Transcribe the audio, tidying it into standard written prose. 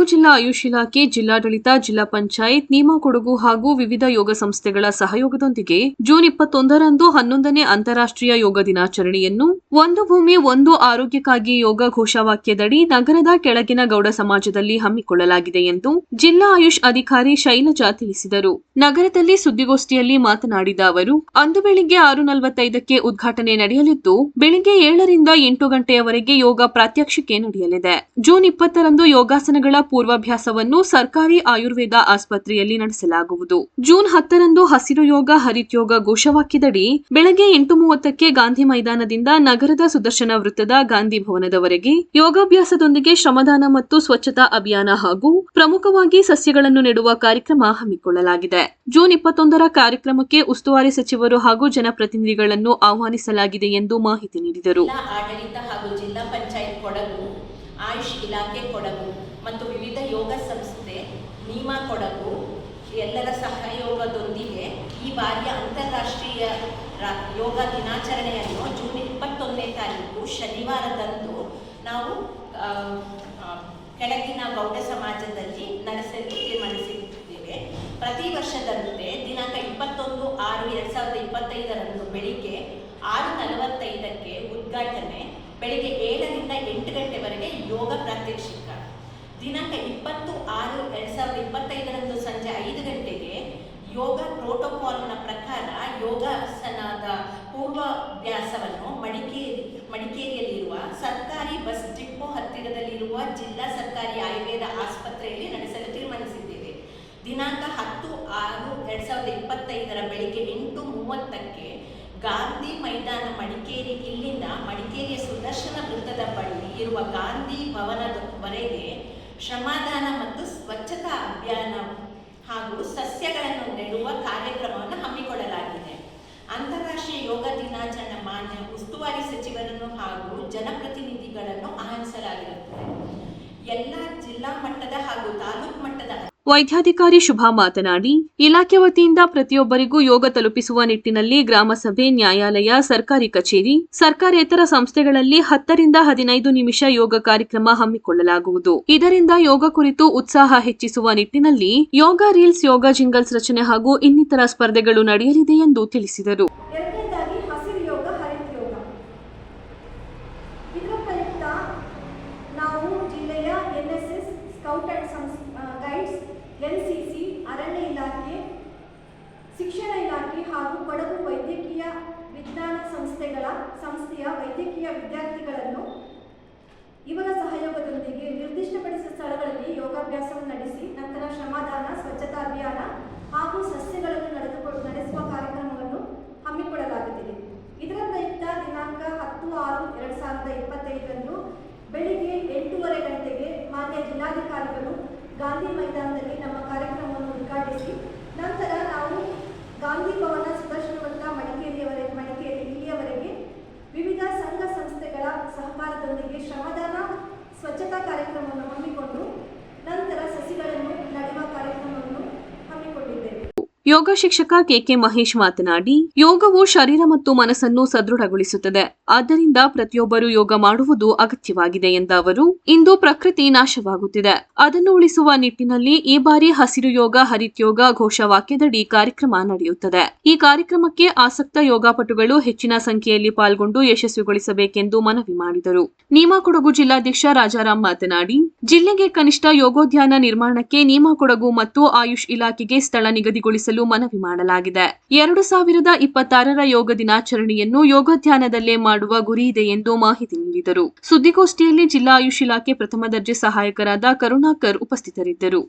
ಕೊಡಗು ಜಿಲ್ಲಾ ಆಯುಷ್ ಇಲಾಖೆ, ಜಿಲ್ಲಾಡಳಿತ, ಜಿಲ್ಲಾ ಪಂಚಾಯತ್, ನೀಮಾ ಕೊಡಗು ಹಾಗೂ ವಿವಿಧ ಯೋಗ ಸಂಸ್ಥೆಗಳ ಸಹಯೋಗದೊಂದಿಗೆ ಜೂನ್ 21ರಂದು 11ನೇ ಅಂತಾರಾಷ್ಟ್ರೀಯ ಯೋಗ ದಿನಾಚರಣೆಯನ್ನು ಒಂದು ಭೂಮಿ ಒಂದು ಆರೋಗ್ಯಕ್ಕಾಗಿ ಯೋಗ ಘೋಷವಾಕ್ಯದಡಿ ನಗರದ ಕೆಳಗಿನ ಗೌಡ ಸಮಾಜದಲ್ಲಿ ಹಮ್ಮಿಕೊಳ್ಳಲಾಗಿದೆ ಎಂದು ಜಿಲ್ಲಾ ಆಯುಷ್ ಅಧಿಕಾರಿ ಶೈಲಜಾ ತಿಳಿಸಿದರು. ನಗರದಲ್ಲಿ ಸುದ್ದಿಗೋಷ್ಠಿಯಲ್ಲಿ ಮಾತನಾಡಿದ ಅವರು, ಅಂದು ಬೆಳಿಗ್ಗೆ 6:45ಕ್ಕೆ ಉದ್ಘಾಟನೆ ನಡೆಯಲಿದ್ದು, ಬೆಳಿಗ್ಗೆ 7ರಿಂದ 8 ಗಂಟೆಯವರೆಗೆ ಯೋಗ ಪ್ರಾತ್ಯಕ್ಷಿಕೆ ನಡೆಯಲಿದೆ. ಜೂನ್ 20ರಂದು ಯೋಗಾಸನಗಳ ಪೂರ್ವಾಭ್ಯಾಸವನ್ನು ಸರ್ಕಾರಿ ಆಯುರ್ವೇದ ಆಸ್ಪತ್ರೆಯಲ್ಲಿ ನಡೆಸಲಾಗುವುದು. ಜೂನ್ 10ರಂದು ಹಸಿರು ಯೋಗ, ಹರಿತ್ ಯೋಗ ಘೋಷವಾಕ್ಯದಡಿ ಬೆಳಗ್ಗೆ 8:30ಕ್ಕೆ ಗಾಂಧಿ ಮೈದಾನದಿಂದ ನಗರದ ಸುದರ್ಶನ ವೃತ್ತದ ಗಾಂಧಿ ಭವನದವರೆಗೆ ಯೋಗಾಭ್ಯಾಸದೊಂದಿಗೆ ಶ್ರಮದಾನ ಮತ್ತು ಸ್ವಚ್ಛತಾ ಅಭಿಯಾನ ಹಾಗೂ ಪ್ರಮುಖವಾಗಿ ಸಸ್ಯಗಳನ್ನು ನೆಡುವ ಕಾರ್ಯಕ್ರಮ ಹಮ್ಮಿಕೊಳ್ಳಲಾಗಿದೆ. ಜೂನ್ 21ರ ಕಾರ್ಯಕ್ರಮಕ್ಕೆ ಉಸ್ತುವಾರಿ ಸಚಿವರು ಹಾಗೂ ಜನಪ್ರತಿನಿಧಿಗಳನ್ನು ಆಹ್ವಾನಿಸಲಾಗಿದೆ ಎಂದು ಮಾಹಿತಿ ನೀಡಿದರು. ಆಡಳಿತ ಹಾಗೂ ಜಿಲ್ಲಾ ಪಂಚಾಯತ್ ಕೊಡಗು, ಆಯುಷ್ ಇಲಾಖೆ ಕೊಡಗು ಮತ್ತು ವಿವಿಧ ಯೋಗ ಸಂಸ್ಥೆ ನೀಮಾ ಕೊಡಗು ಎಲ್ಲರ ಸಹಯೋಗದೊಂದಿಗೆ ಈ ಬಾರಿಯ ಅಂತಾರಾಷ್ಟ್ರೀಯ ಯೋಗ ದಿನಾಚರಣೆಯನ್ನು ಜೂನ್ 21ನೇ ತಾರೀಕು ಶನಿವಾರದಂದು ನಾವು ಕೆಳಗಿನ ಗೌಡ ಸಮಾಜದಲ್ಲಿ ನಡೆಸಲು ತೀರ್ಮಾನಿಸಿದ್ದೇವೆ. ಪ್ರತಿ ವರ್ಷದಂತೆ ದಿನಾಂಕ 21/6/2025ರಂದು ಬೆಳಿಗ್ಗೆ 6:45ಕ್ಕೆ ಉದ್ಘಾಟನೆ, ಬೆಳಿಗ್ಗೆ 7ರಿಂದ 8 ಗಂಟೆವರೆಗೆ ಯೋಗ ಪ್ರಾತ್ಯಕ್ಷಿಕ. ದಿನಾಂಕ 20/6/2025ರಂದು ಸಂಜೆ 5 ಗಂಟೆಗೆ ಯೋಗ ಪ್ರೋಟೋಕಾಲ್ನ ಪ್ರಕಾರ ಯೋಗಾಸನದ ಪೂರ್ವಾಭ್ಯಾಸವನ್ನು ಮಡಿಕೇರಿಯಲ್ಲಿರುವ ಸರ್ಕಾರಿ ಬಸ್ ಡಿಪೋ ಹತ್ತಿರದಲ್ಲಿರುವ ಜಿಲ್ಲಾ ಸರ್ಕಾರಿ ಆಯುರ್ವೇದ ಆಸ್ಪತ್ರೆಯಲ್ಲಿ ನಡೆಸಲು ತೀರ್ಮಾನಿಸಿದ್ದೇವೆ. ದಿನಾಂಕ 10/6/2025ರ ಬೆಳಿಗ್ಗೆ 8:30ಕ್ಕೆ ಗಾಂಧಿ ಮೈದಾನ ಮಡಿಕೇರಿ, ಇಲ್ಲಿಂದ ಮಡಿಕೇರಿಯ ಸುದರ್ಶನ ವೃತ್ತದ ಬಳಿ ಇರುವ ಗಾಂಧಿ ಭವನದವರೆಗೆ ಶ್ರಮದಾನ ಮತ್ತು ಸ್ವಚ್ಛತಾ ಅಭಿಯಾನ ಹಾಗೂ ಸಸ್ಯಗಳನ್ನು ನೆಡುವ ಕಾರ್ಯಕ್ರಮವನ್ನು ಹಮ್ಮಿಕೊಳ್ಳಲಾಗಿದೆ. ಅಂತಾರಾಷ್ಟ್ರೀಯ ಯೋಗ ದಿನಾಚರಣೆ ಮಾನ್ಯ ಉಸ್ತುವಾರಿ ಸಚಿವರನ್ನು ಹಾಗೂ ಜನಪ್ರತಿನಿಧಿಗಳನ್ನು ಆಹ್ವಾನಿಸಲಾಗಿರುತ್ತದೆ. ಎಲ್ಲ ಜಿಲ್ಲಾ ಮಟ್ಟದ ಹಾಗೂ ತಾಲೂಕು ಮಟ್ಟದ ವೈದ್ಯಾಧಿಕಾರಿ ಶುಭಾ ಮಾತನಾಡಿ, ಇಲಾಖೆ ವತಿಯಿಂದ ಪ್ರತಿಯೊಬ್ಬರಿಗೂ ಯೋಗ ತಲುಪಿಸುವ ನಿಟ್ಟಿನಲ್ಲಿ ಗ್ರಾಮಸಭೆ, ನ್ಯಾಯಾಲಯ, ಸರ್ಕಾರಿ ಕಚೇರಿ, ಸರ್ಕಾರೇತರ ಸಂಸ್ಥೆಗಳಲ್ಲಿ 10ರಿಂದ 15 ನಿಮಿಷ ಯೋಗ ಕಾರ್ಯಕ್ರಮ ಹಮ್ಮಿಕೊಳ್ಳಲಾಗುವುದು. ಇದರಿಂದ ಯೋಗ ಕುರಿತು ಉತ್ಸಾಹ ಹೆಚ್ಚಿಸುವ ನಿಟ್ಟಿನಲ್ಲಿ ಯೋಗ ರೀಲ್ಸ್, ಯೋಗ ಜಿಂಗಲ್ಸ್ ರಚನೆ ಹಾಗೂ ಇನ್ನಿತರ ಸ್ಪರ್ಧೆಗಳು ನಡೆಯಲಿದೆ ಎಂದು ತಿಳಿಸಿದರು. NCC, ಅರಣ್ಯ ಇಲಾಖೆ, ಶಿಕ್ಷಣ ಇಲಾಖೆ ಹಾಗೂ ಕೊಡಗು ವೈದ್ಯಕೀಯ ವಿಜ್ಞಾನ ಸಂಸ್ಥೆಯ ವೈದ್ಯಕೀಯ ವಿದ್ಯಾರ್ಥಿಗಳನ್ನು ಇವರ ಸಹಯೋಗದೊಂದಿಗೆ ನಿರ್ದಿಷ್ಟಪಡಿಸಿದ ಸ್ಥಳಗಳಲ್ಲಿ ಯೋಗಾಭ್ಯಾಸವನ್ನು ನಡೆಸಿ ನಂತರ ಶ್ರಮದಾನ, ಸ್ವಚ್ಛತಾ ಅಭಿಯಾನ ಹಾಗೂ ಸಸ್ಯಗಳನ್ನು ನಡೆಸುವ ಕಾರ್ಯಕ್ರಮವನ್ನು ಹಮ್ಮಿಕೊಳ್ಳಲಾಗುತ್ತಿದೆ. ಇದರ ಪ್ರಯುಕ್ತ ದಿನಾಂಕ 10/6/2025ರಂದು ಬೆಳಿಗ್ಗೆ 8:30 ಗಂಟೆಗೆ ಮಾನ್ಯ ಜಿಲ್ಲಾಧಿಕಾರಿಗಳು ಗಾಂಧಿ ಮೈದಾನದಲ್ಲಿ ನಮ್ಮ ಕಾರ್ಯಕ್ರಮವನ್ನು ಉದ್ಘಾಟಿಸಿ ನಂತರ ನಾವು ಗಾಂಧಿ ಭವನ, ಸುದರ್ಶನ ವೃತ್ತ, ಮಡಿಕೇರಿ ಇಲ್ಲಿಯವರೆಗೆ ವಿವಿಧ ಸಂಘ ಸಂಸ್ಥೆಗಳ ಸಹಕಾರದೊಂದಿಗೆ ಶ್ರಮದಾನ, ಸ್ವಚ್ಛತಾ ಕಾರ್ಯಕ್ರಮವನ್ನು ಹಮ್ಮಿಕೊಂಡು ನಂತರ ಸಸಿಗಳನ್ನು ನೆಡುವ ಕಾರ್ಯಕ್ರಮವನ್ನು ಹಮ್ಮಿಕೊಂಡಿದ್ದೇವೆ. ಯೋಗ ಶಿಕ್ಷಕ ಕೆಕೆ ಮಹೇಶ್ ಮಾತನಾಡಿ, ಯೋಗವು ಶರೀರ ಮತ್ತು ಮನಸ್ಸನ್ನು ಸದೃಢಗೊಳಿಸುತ್ತದೆ. ಆದ್ದರಿಂದ ಪ್ರತಿಯೊಬ್ಬರು ಯೋಗ ಮಾಡುವುದು ಅಗತ್ಯವಾಗಿದೆ ಎಂದ ಅವರು, ಇಂದು ಪ್ರಕೃತಿ ನಾಶವಾಗುತ್ತಿದೆ, ಅದನ್ನು ಉಳಿಸುವ ನಿಟ್ಟಿನಲ್ಲಿ ಈ ಬಾರಿ ಹಸಿರು ಯೋಗ, ಹರಿತ್ ಯೋಗ ಘೋಷವಾಕ್ಯದಡಿ ಕಾರ್ಯಕ್ರಮ ನಡೆಯುತ್ತದೆ. ಈ ಕಾರ್ಯಕ್ರಮಕ್ಕೆ ಆಸಕ್ತ ಯೋಗಾಪಟುಗಳು ಹೆಚ್ಚಿನ ಸಂಖ್ಯೆಯಲ್ಲಿ ಪಾಲ್ಗೊಂಡು ಯಶಸ್ವಿಗೊಳಿಸಬೇಕೆಂದು ಮನವಿ ಮಾಡಿದರು. ನೀಮಾ ಕೊಡಗು ಜಿಲ್ಲಾಧ್ಯಕ್ಷ ರಾಜಾರಾಮ್ ಮಾತನಾಡಿ, ಜಿಲ್ಲೆಗೆ ಕನಿಷ್ಠ ಯೋಗೋದ್ಯಾನ ನಿರ್ಮಾಣಕ್ಕೆ ನೀಮಾ ಕೊಡಗು ಮತ್ತು ಆಯುಷ್ ಇಲಾಖೆಗೆ ಸ್ಥಳ ನಿಗದಿಗೊಳಿಸಲು ಮನವಿ ಮಾಡಲಾಗಿದೆ. 2026ರ ಯೋಗ ದಿನಾಚರಣೆಯನ್ನು ಯೋಗೋದ್ಯಾನದಲ್ಲೇ ಮಾಡುವ ಗುರಿ ಇದೆ ಎಂದು ಮಾಹಿತಿ ನೀಡಿದರು. ಸುದ್ದಿಗೋಷ್ಠಿಯಲ್ಲಿ ಜಿಲ್ಲಾ ಆಯುಷ್ ಇಲಾಖೆ ಪ್ರಥಮ ದರ್ಜೆ ಸಹಾಯಕರಾದ ಕರುಣಾಕರ್ ಉಪಸ್ಥಿತರಿದ್ದರು.